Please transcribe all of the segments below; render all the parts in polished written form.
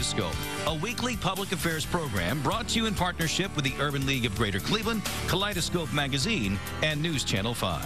Kaleidoscope, a weekly public affairs program brought to you in partnership with the Urban League of Greater Cleveland, Kaleidoscope Magazine, and News Channel 5.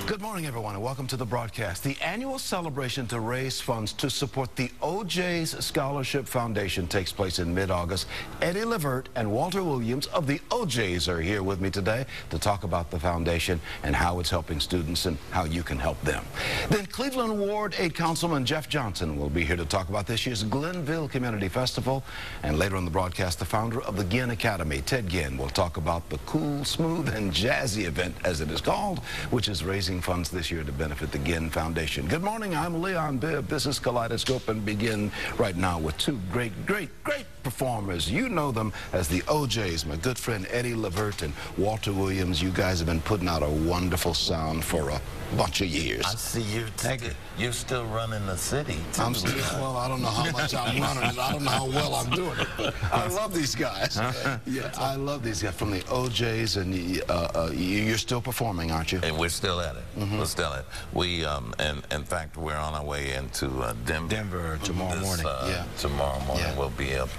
Good morning, everyone, and welcome to the broadcast. The annual celebration to raise funds to support the OJ's Scholarship Foundation takes place in mid-August. Eddie Levert and Walter Williams of the OJ's are here with me today to talk about the foundation and how it's helping students and how you can help them. Then Cleveland Ward 8 Councilman Jeff Johnson will be here to talk about this year's Glenville Community Festival. And later on the broadcast, the founder of the Ginn Academy, Ted Ginn, will talk about the cool, smooth, and jazzy event, as it is called, which is raising funds this year to benefit the Ginn Foundation. Good morning, I'm Leon Bibb. This is Kaleidoscope, and begin right now with two great performers. You know them as the OJ's, my good friend Eddie Levert and Walter Williams. You guys have been putting out a wonderful sound for a bunch of years. I see you. You're still running the city, too. I'm still, well, I don't know how much I'm running it. I don't know how well I'm doing it, but I love these guys. Yeah, I love these guys from the OJ's, and you're still performing, aren't you? And we're still at it. We're still at it. We, in fact, we're on our way into Denver tomorrow morning. Tomorrow morning we'll be up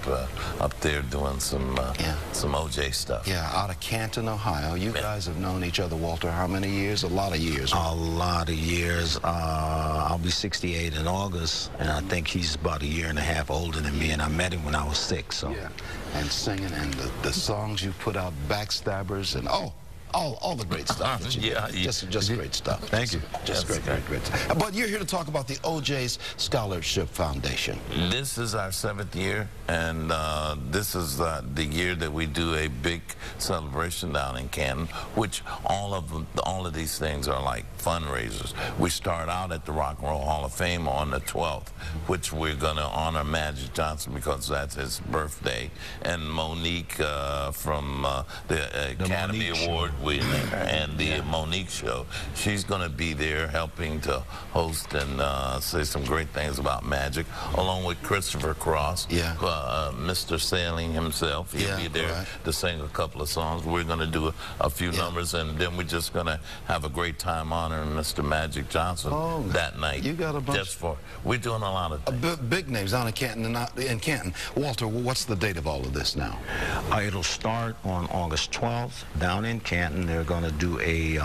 there doing some OJ stuff. Yeah, out of Canton, Ohio. You guys have known each other, Walter, how many years? A lot of years. A lot of years. I'll be 68 in August, and I think he's about a year and a half older than me, and I met him when I was 6. So. Yeah, and singing, and the songs you put out, Backstabbers, and all the great stuff. Just great stuff. Thank you. Just great stuff. But you're here to talk about the OJ's Scholarship Foundation. This is our 7th year, and this is the year that we do a big celebration down in Canton, which all of these things are like fundraisers. We start out at the Rock and Roll Hall of Fame on the 12th, which we're going to honor Magic Johnson because that's his birthday, and Monique from the Academy Award winner and the Monique Show. She's going to be there helping to host and say some great things about magic, along with Christopher Cross, Mr. Sailing himself. He'll be there to sing a couple of songs. We're going to do a few numbers, and then we're just going to have a great time honoring Mr. Magic Johnson that night. You got a bunch. We're doing a lot of things. Big names down in Canton. Walter, what's the date of all of this now? It'll start on August 12th down in Canton. They're going to do a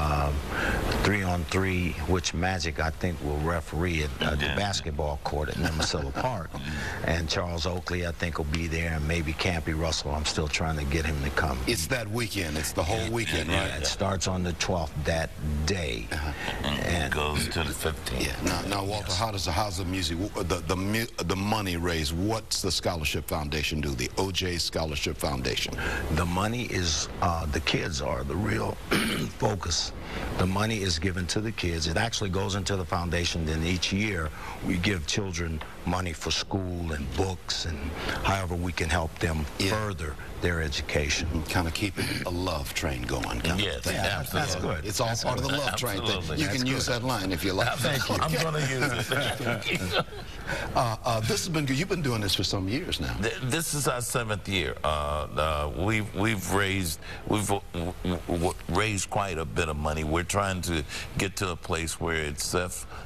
3-on-3, which Magic, I think, will referee at the basketball court at Nemasilla Park. And Charles Oakley, I think, will be there, and maybe Campy Russell. I'm still trying to get him to come. It's that weekend. It's the whole weekend, right? Yeah, it starts on the 12th that day. And it goes to the 15th. Yeah. Now, Walter, how's the music, the money raised? What's the Scholarship Foundation do? The OJ Scholarship Foundation. The money is, the kids are the real focus. The money is given to the kids. It actually goes into the foundation. Then each year we give children money for school and books and however we can help them further their education. Kind of keeping a love train going. Yes, absolutely. That's good. It's all part of the love train thing. You can use that line if you like. Thank you. I'm going to use it. This has been good. You've been doing this for some years now. This is our 7th year. We've raised quite a bit of money. We're trying to get to a place where it's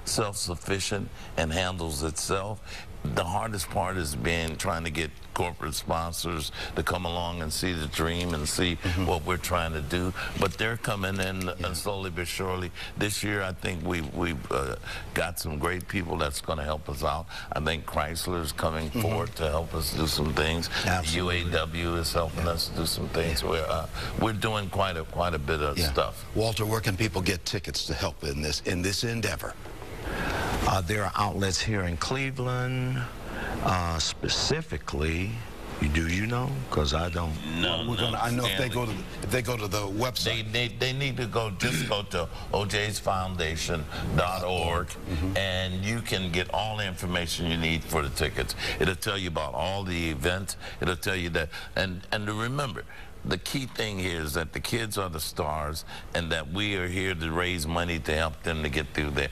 self-sufficient and handles itself. The hardest part is trying to get corporate sponsors to come along and see the dream and see what we're trying to do. But they're coming in and slowly but surely. This year, I think we've got some great people that's going to help us out. I think Chrysler is coming forward to help us do some things. Absolutely. UAW is helping us do some things. We're doing quite a bit of stuff. Walter, where can people get tickets to help in this endeavor? There are outlets here in Cleveland, specifically. You know? Because I don't. I know if they go to the website. They need to just go to ojsfoundation.org, and you can get all the information you need for the tickets. It'll tell you about all the events. It'll tell you that, and to remember, the key thing here is that the kids are the stars, and that we are here to raise money to help them to get through their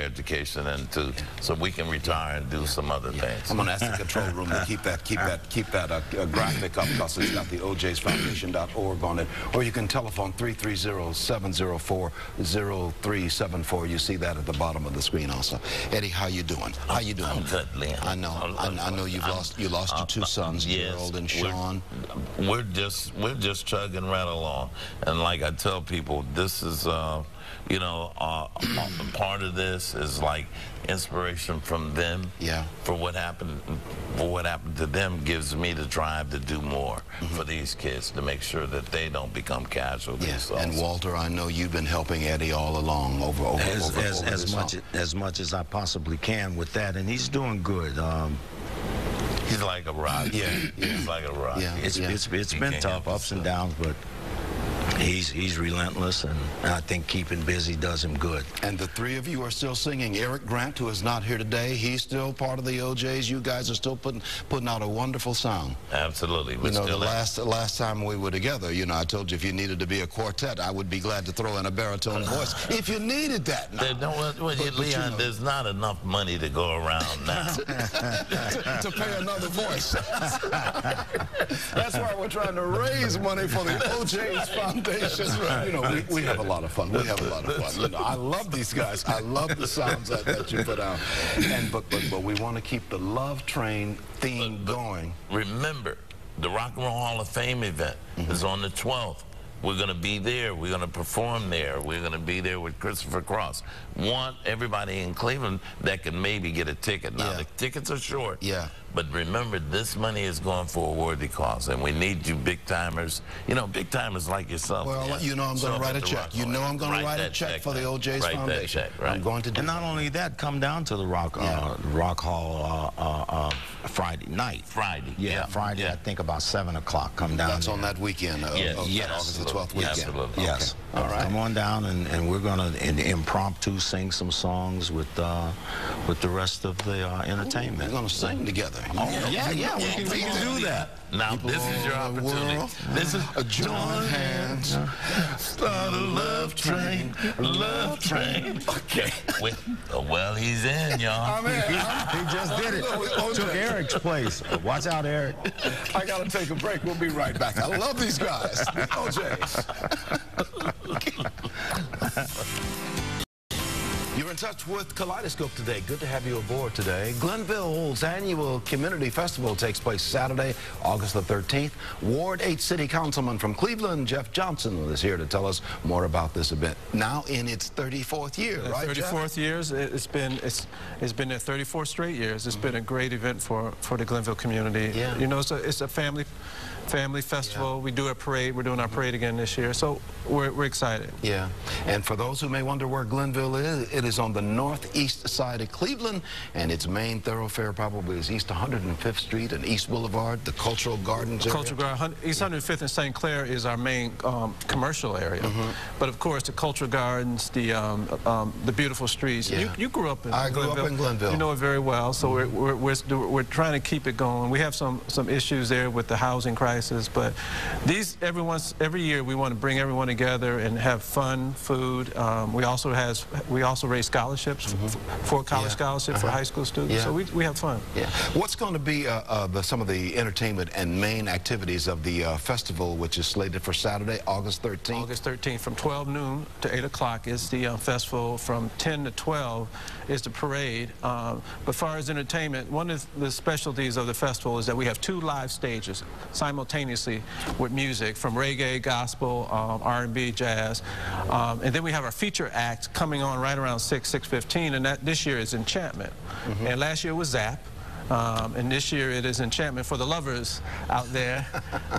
education, and so we can retire and do some other things. I'm going to ask the control room to keep that graphic up, because it's got the ojsfoundation.org on it, or you can telephone 330-704-0374. You see that at the bottom of the screen also. Eddie, how you doing? How you doing? I'm good, Lynn. I know you lost your two sons, yes, Gerald and Sean. We're just chugging right along, and like I tell people, this is you know, part of this is like inspiration from them. Yeah. For what happened to them gives me the drive to do more for these kids, to make sure that they don't become casualties. Yes. And Walter, I know you've been helping Eddie all along as much as I possibly can with that, and he's doing good. He's like a rock. Yeah. He's like a rock. Yeah. It's been tough, ups and downs, but he's relentless, and I think keeping busy does him good. And the three of you are still singing. Eric Grant, who is not here today, he's still part of the OJs. You guys are still putting out a wonderful sound. Absolutely. You know, the last time we were together, you know, I told you if you needed to be a quartet, I would be glad to throw in a baritone voice if you needed that. Leon, there's not enough money to go around now. to pay another voice. That's why we're trying to raise money for the OJs Foundation. Right. You know, we have a lot of fun. We have a lot of fun. You know, I love these guys. I love the sounds that you put out. But we want to keep the Love Train theme going. Remember, the Rock and Roll Hall of Fame event is on the 12th. We're going to be there. We're going to perform there. We're going to be there with Christopher Cross. Want everybody in Cleveland that can maybe get a ticket. Now, the tickets are short. Yeah. But remember, this money is going for a worthy cause, and we need you big timers. You know, big timers like yourself. Well, you know I'm going to write a check. You know I'm going to write a check for the OJ's Foundation. I'm going to do. And not only that, come down to the Rock Hall Friday night. Friday. Yeah, Friday. I think about 7 o'clock. Come down. That's on that weekend. August the 12th weekend. Absolutely. Yes. All right. Come on down, and we're going to impromptu sing some songs with the rest of the entertainment. We're going to sing together. Oh, yeah, we can do that. Now, this is your opportunity. This is join hands, start a love train, love train. Okay. Well, he's in, y'all. He just did it. Took Eric's place. Watch out, Eric. I got to take a break. We'll be right back. I love these guys. The OJs. You're in touch with Kaleidoscope today. Good to have you aboard today. Glenville's annual community festival takes place Saturday, August the 13th. Ward 8 City Councilman from Cleveland, Jeff Johnson, is here to tell us more about this event. Now in its 34th year, right, 34th years. It's been their 34 straight years. It's been a great event for the Glenville community. Yeah. You know, it's a family festival. Yeah. We do a parade. We're doing our parade again this year, so we're excited. Yeah, and for those who may wonder where Glenville is, it is on the northeast side of Cleveland, and its main thoroughfare probably is East 105th Street and East Boulevard, the Cultural Gardens area. Cultural Garden, East 105th and St. Clair is our main commercial area, but of course the Cultural Gardens, the beautiful streets. Yeah. You grew up in Glenville. I grew up in Glenville. You know it very well, so we're trying to keep it going. We have some issues there with the housing crisis. But every year we want to bring everyone together and have fun, food. We also raise scholarships for college scholarships for high school students. So we have fun. Yeah. What's going to be some of the entertainment and main activities of the festival, which is slated for Saturday, August 13th? August 13th, from 12 noon to 8 o'clock is the festival. From 10 to 12 is the parade. But as far as entertainment, one of the specialties of the festival is that we have 2 live stages simultaneously with music from reggae, gospel, R&B, jazz. And then we have our feature act coming on right around 6:15, and this year is Enchantment. And last year was Zap. And this year it is Enchantment for the lovers out there,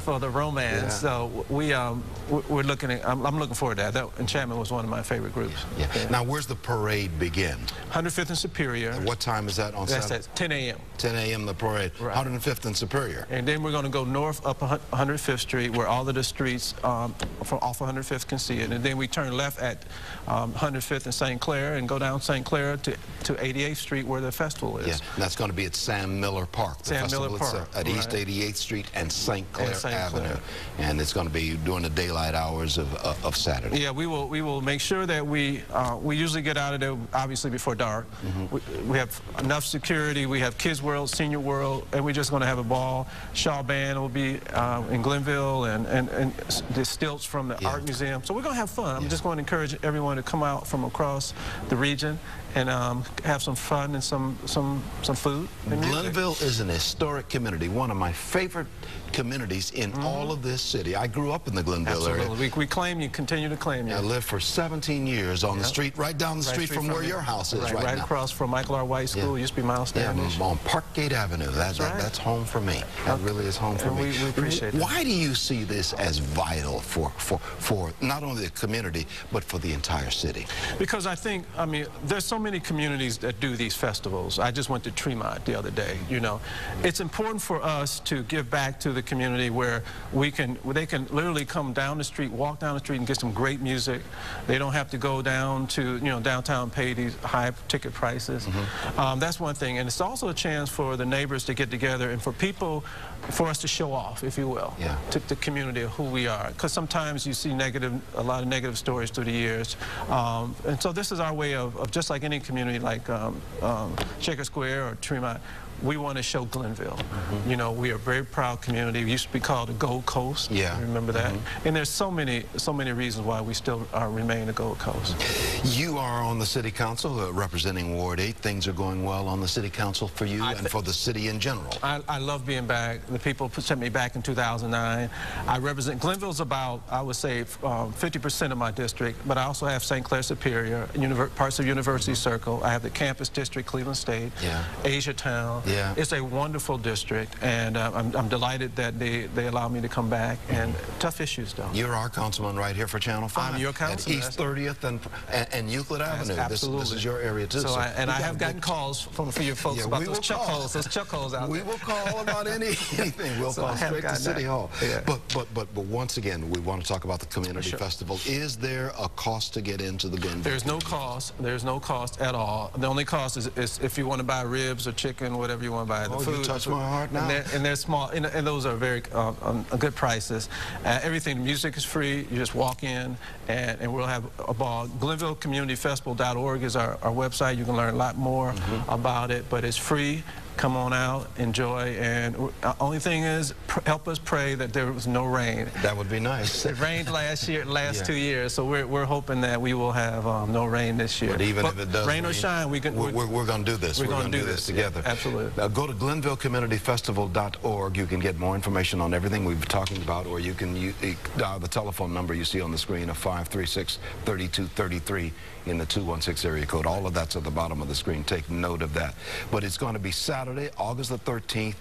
for the romance. So we're looking at. I'm looking forward to that. That Enchantment was one of my favorite groups. Now, where's the parade begin? 105th and Superior. And what time is that on Saturday? That's at 10 a.m. 10 a.m. the parade. Right. 105th and Superior. And then we're going to go north up 105th Street, where all of the streets from off 105th can see it. And then we turn left at 105th and St. Clair and go down St. Clair to 88th Street, where the festival is. Yeah, and that's going to be at San Sam Miller Park. The festival is at East 88th Street and St. Clair Avenue. And it's going to be during the daylight hours of Saturday. Yeah, we will make sure that we usually get out of there obviously before dark. We have enough security. We have Kids World, Senior World, and we're just going to have a ball. Shaw Band will be in Glenville, and the stilts from the Art Museum. So we're going to have fun. I'm just going to encourage everyone to come out from across the region and have some fun and some food. Glenville is an historic community, one of my favorite communities in all of this city. I grew up in the Glenville area. We claim you, continue to claim you. I lived for 17 years on the street, right down the street from where your house is right now. Right across from Michael R. White School. It used to be Miles Standish. On Parkgate Avenue. That's home for me. That really is home for me. We appreciate it. Why do you see this as vital for not only the community, but for the entire city? Because I think, I mean, there's so many communities that do these festivals. I just went to Tremont the other day, you know. It's important for us to give back to the community where they can literally come down the street, walk down the street and get some great music. They don't have to go down to, downtown and pay these high ticket prices. That's one thing. And it's also a chance for the neighbors to get together and for us to show off, if you will, to the community of who we are. Because sometimes you see a lot of negative stories through the years. And so this is our way of just like any community like Shaker Square or Tremont, we want to show Glenville. You know, we are a very proud community. We used to be called the Gold Coast. Yeah. Remember that? And there's so many reasons why we still remain the Gold Coast. You are on the City Council representing Ward 8. Things are going well on the City Council for you and for the city in general. I love being back. The people sent me back in 2009. I represent, Glenville's about, I would say, 50% of my district, but I also have St. Clair Superior, parts of University Circle. I have the Campus District, Cleveland State, Asia Town. It's a wonderful district, and I'm delighted that they allow me to come back. And tough issues, though. You're our councilman right here for Channel 5. I'm your councilman. At East 30th and Euclid Avenue. Absolutely. This is your area, too. So I have gotten calls from your folks about those chuck holes out there. We will call about anything. We'll call straight to City Hall. But once again, we want to talk about the Community Festival. Is there a cost to get into the Glenville? There's no cost. There's no cost at all. The only cost is if you want to buy ribs or chicken, whatever you want to buy. The food. You touch my heart now. And they're small, and those are very good prices. Everything, the music is free. You just walk in, and we'll have a ball. GlenvilleCommunityFestival.org is our website. You can learn a lot more about it, but it's free. Come on out, enjoy, and only thing is, help us pray that there was no rain. That would be nice. It rained last 2 years, so we're hoping that we will have no rain this year. But even if it does rain or shine, we're going to do this. We're going to do this together. Absolutely. Now go to GlenvilleCommunityFestival.org. You can get more information on everything we've been talking about, or you can dial the telephone number you see on the screen of 536-3233 in the 216 area code. All of that's at the bottom of the screen. Take note of that. But it's going to be Saturday, August the 13th.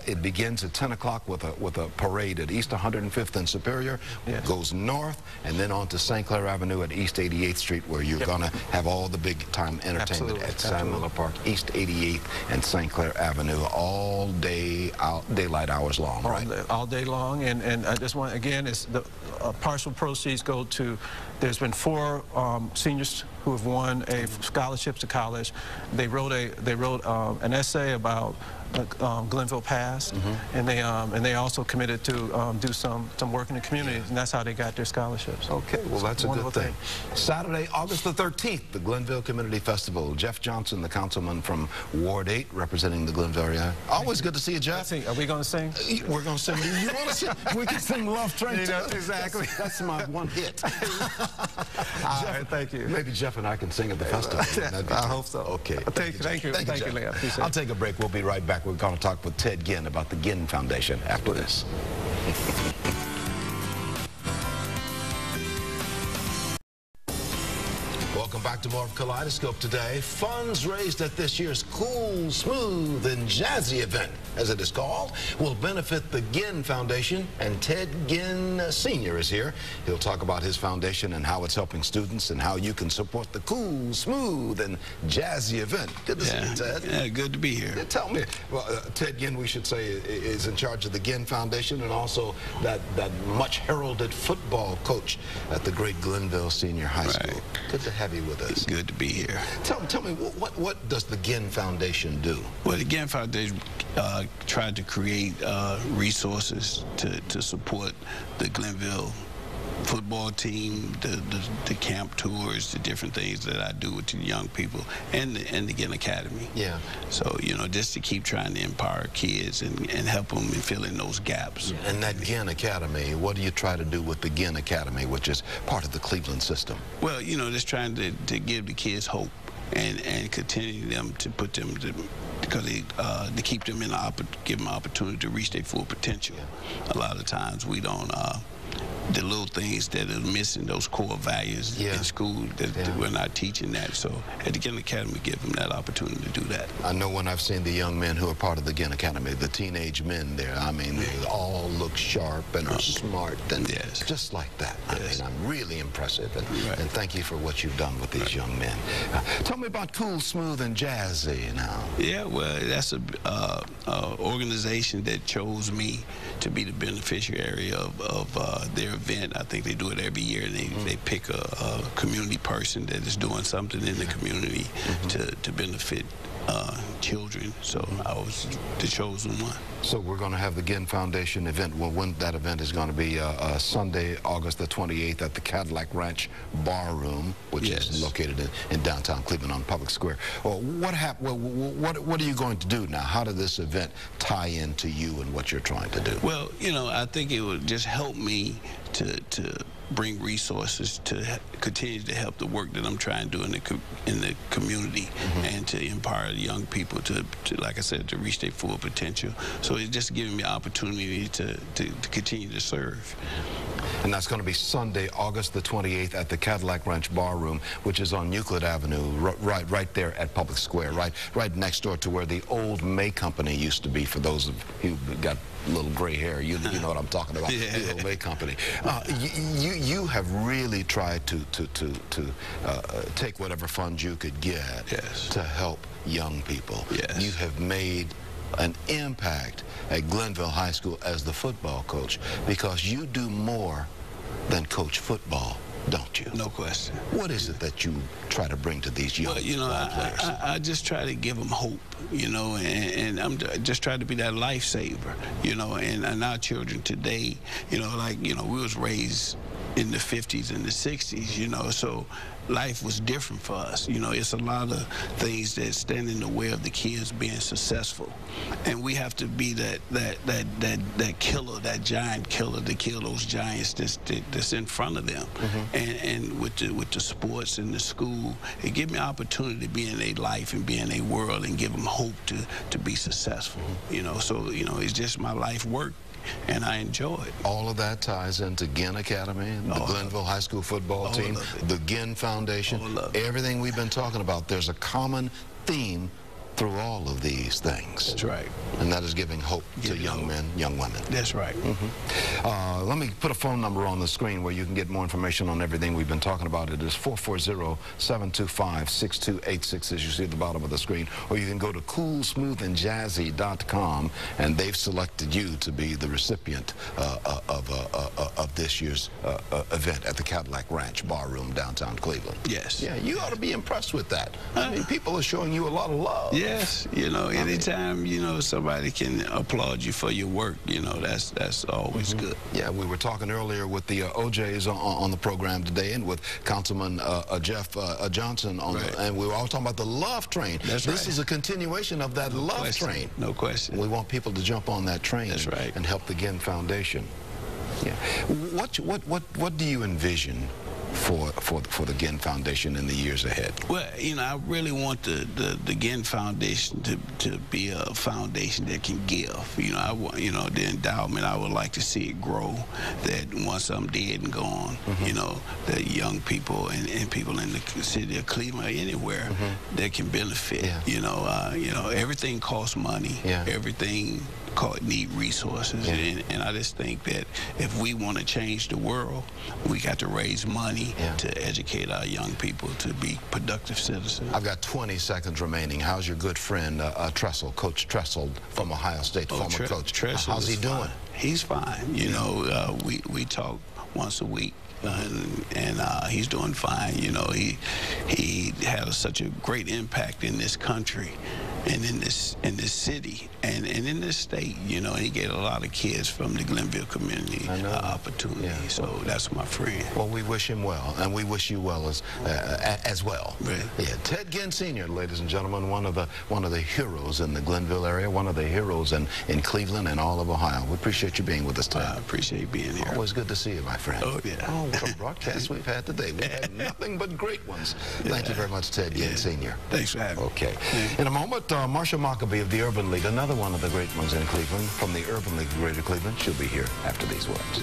It begins at 10 o'clock with a parade at East 105th and Superior. Goes north and then on to St. Clair Avenue at East 88th Street, where you're going to have all the big time entertainment at Sam Miller Park, East 88th and St. Clair Avenue, all day, daylight hours long, right? All day long. And I just want, again, it's the partial proceeds go to, there's been 4 seniors who have won scholarships to college. They wrote an essay about Glenville Past, and they also committed to do some work in the community, and that's how they got their scholarships. Okay, well that's a good thing. Saturday, August the 13th, the Glenville Community Festival. Jeff Johnson, the councilman from Ward 8, representing the Glenville area. Always good to see you, Jeff. Are we going to sing? We're going to sing. You want to sing? We can sing Love Train. Exactly. That's my one hit. Jeff, thank you. Maybe Jeff and I can sing at the festival. I hope so. Okay. Thank you, Leah. I'll take a break. We'll be right back. We're going to talk with Ted Ginn about the Ginn Foundation after this. Welcome back to more of Kaleidoscope today. Funds raised at this year's Cool, Smooth, and Jazzy event, as it is called, will benefit the Ginn Foundation, and Ted Ginn Sr. is here. He'll talk about his foundation and how it's helping students and how you can support the Cool, Smooth, and Jazzy event. Good to see you, Ted. Yeah, good to be here. Tell me, well, Ted Ginn, we should say, is in charge of the Ginn Foundation and also that much heralded football coach at the great Glenville Senior High School. Good to have you with us. is. Good to be here. Tell me, what does the Ginn Foundation do? Well, the Ginn Foundation tried to create resources to support the Glenville football team, the camp tours, the different things that I do with the young people, and the Ginn Academy. Yeah. So, you know, just to keep trying to empower kids and help them and fill in those gaps. Yeah. And that Ginn Academy, what do you try to do with the Ginn Academy, which is part of the Cleveland system? Well, you know, just trying to give the kids hope and continue them to put them because to keep them give them an opportunity to reach their full potential. Yeah. A lot of times we don't. The little things that are missing, those core values in school, that we're not teaching that. So at the Ginn Academy, give them that opportunity to do that. I know when I've seen the young men who are part of the Ginn Academy, the teenage men there, I mean, they all look sharp and are smart and just like that. I mean, I'm really impressive, and thank you for what you've done with these young men. Tell me about Cool, Smooth, and Jazzy now. Yeah, well, that's a organization that chose me to be the beneficiary of their event. I think they do it every year. They pick a community person that is doing something in the community to benefit children. So I was the chosen one. So we're going to have the Ginn Foundation event. Well, when that event is going to be Sunday, August the 28th at the Cadillac Ranch Bar Room, which is located in downtown Cleveland on Public Square. Well, what are you going to do now? How did this event tie into you and what you're trying to do? Well, you know, I think it would just help me to bring resources to continue to help the work that I'm trying to do in the community and to empower the young people to, like I said, to reach their full potential. So it's just giving me opportunity to continue to serve. And that's going to be Sunday, August the 28th at the Cadillac Ranch Bar Room, which is on Euclid Avenue, right there at Public Square, right next door to where the old May Company used to be. For those of you who got a little gray hair, you know what I'm talking about, the old May Company. You have really tried to take whatever funds you could get to help young people. You have made an impact at Glenville High School as the football coach, because you do more than coach football, don't you? No question. What is it that you try to bring to these young players? I just try to give them hope, you know, and I'm just trying to be that lifesaver, you know, and our children today, you know, like, you know, we was raised in the 50s and the 60s, you know, so life was different for us. You know, it's a lot of things that stand in the way of the kids being successful, and we have to be that killer, that giant killer, to kill those giants that's in front of them. And with the sports and the school, it gives me an opportunity to be in their life and be in their world and give them hope to be successful. You know, so you know, it's just my life work, and I enjoy it. All of that ties into Ginn Academy, the Glenville High School football team, the Ginn Foundation, everything we've been talking about. There's a common theme through all of these things. That's right. And that is giving hope to young men, young women. That's right. Let me put a phone number on the screen where you can get more information on everything we've been talking about. It is 440-725-6286, as you see at the bottom of the screen. Or you can go to coolsmoothandjazzy.com, and they've selected you to be the recipient of this year's event at the Cadillac Ranch Bar Room, downtown Cleveland. Yes. Yeah, you ought to be impressed with that. I mean, people are showing you a lot of love. Yes, you know, anytime, you know, somebody can applaud you for your work, you know, that's always good. Yeah, we were talking earlier with the OJs on the program today, and with Councilman Jeff Johnson and we were all talking about the love train. This is a continuation of that love train. No question. We want people to jump on that train and help the Ginn Foundation. Yeah. What do you envision for the Ginn Foundation in the years ahead? Well, you know, I really want the Ginn Foundation to be a foundation that can give. You know, I want, you know, the endowment, I would like to see it grow, that once I'm dead and gone, you know, that young people and people in the city of Cleveland or anywhere that can benefit. You know, everything costs money. Everything need resources, and I just think that if we want to change the world, we got to raise money to educate our young people to be productive citizens. I've got 20 seconds remaining. How's your good friend Tressel, Coach Tressel from Ohio State, former coach? Tressel, how's he doing? He's fine. You know, we talk once a week. And he's doing fine. You know, he had such a great impact in this country and in this city and in this state. You know, he gave a lot of kids from the Glenville community opportunity. Yeah. So that's my friend. Well, we wish him well, and we wish you well as well. Right. Yeah, Ted Ginn Sr., ladies and gentlemen, one of the heroes in the Glenville area, one of the heroes in Cleveland and all of Ohio. We appreciate you being with us, Ted. I appreciate being here. Always good to see you, my friend. Oh, yeah. Oh, what a broadcast we've had today. We've had nothing but great ones. Thank you very much, Ted Ginn Sr. Thanks for having me. Okay. In a moment, Marsha Maccabee of the Urban League, another one of the great ones in Cleveland, from the Urban League of Greater Cleveland. She'll be here after these words.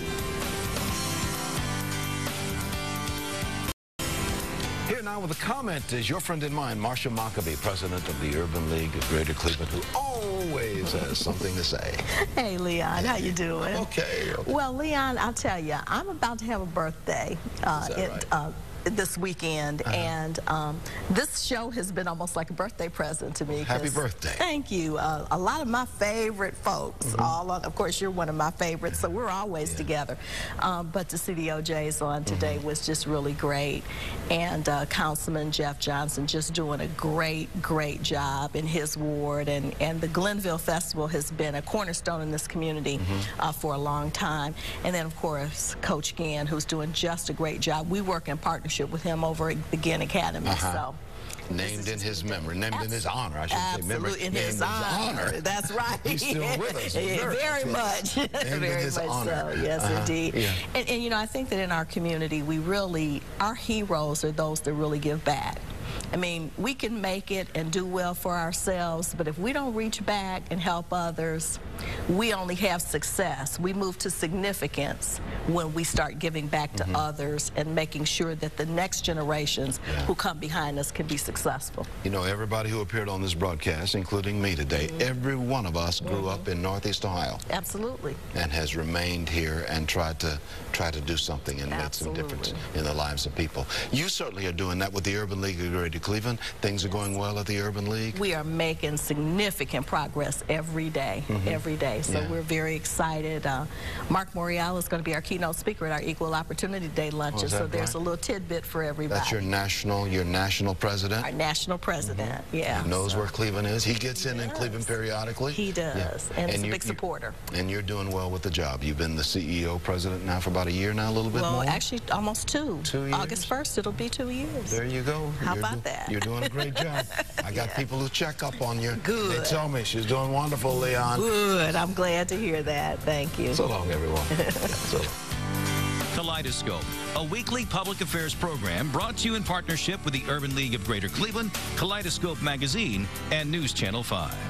Here now with a comment is your friend and mine, Marsha Maccabee, president of the Urban League of Greater Cleveland, who always has something to say. Hey, Leon, how you doing? Okay. Well, Leon, I'll tell you, I'm about to have a birthday this weekend, and this show has been almost like a birthday present to me. Happy birthday. Thank you. A lot of my favorite folks, of course, you're one of my favorites, so we're always together. But to see the OJs on today was just really great. And Councilman Jeff Johnson just doing a great job in his ward. And the Glenville Festival has been a cornerstone in this community for a long time. And then, of course, Coach Ginn, who's doing just a great job. We work in partnership with him over at the Ginn Academy. So. Named in his memory, named in his honor, I should say. Absolutely, in his honor. That's right. He's still with us. Very much. Very much so. Yes, indeed. Yeah. And, you know, I think that in our community, our heroes are those that really give back. I mean, we can make it and do well for ourselves, but if we don't reach back and help others, we only have success. We move to significance when we start giving back to others and making sure that the next generations who come behind us can be successful. You know, everybody who appeared on this broadcast, including me today, every one of us grew up in Northeast Ohio. Absolutely. And has remained here and tried to do something and make some difference in the lives of people. You certainly are doing that with the Urban League of Greater Cleveland. Things are going well at the Urban League. We are making significant progress every day, So we're very excited. Mark Morial is going to be our keynote speaker at our Equal Opportunity Day luncheon. So there's a little tidbit for everybody. That's your national president? Our national president, yeah. He knows where Cleveland is. He gets in Cleveland periodically. He does, and he's a big supporter. And you're doing well with the job. You've been the CEO president now for about a year now, a little bit more? Well, actually, almost 2. 2 years? August 1st, it'll be 2 years. There you go. How about that? You're doing a great job. I got people who check up on you. Good. They tell me she's doing wonderful, Leon. Good. I'm glad to hear that. Thank you. So long, everyone. So long. Kaleidoscope, a weekly public affairs program brought to you in partnership with the Urban League of Greater Cleveland, Kaleidoscope Magazine, and News Channel 5.